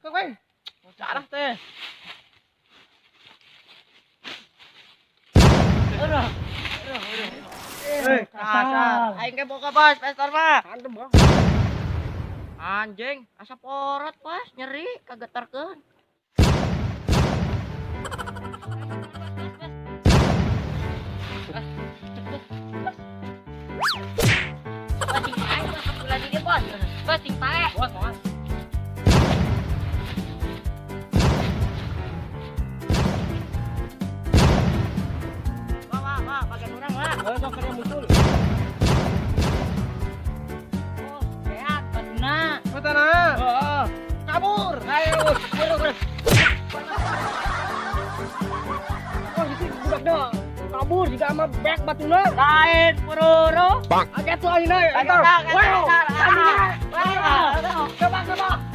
Kowe. Salah teh. Aduh. Kasar. Aing ke boga bos, pester mah. Antem, Bang. Anjing, asa porot pas nyeri kageterkeun. Basing pae, bos, bulan ini bos. Basing pae. Bos. Wah, bagian orang, wah. Sok kena muncul. Oh, sehat, batuna. Batuna. Heeh. Kabur. Ayo, kabur. Oh, itu budak dah. Kabur jika sama bek batuna. Lain, pururu. Aget tuh ayeuna. Entar. Wow. Coba.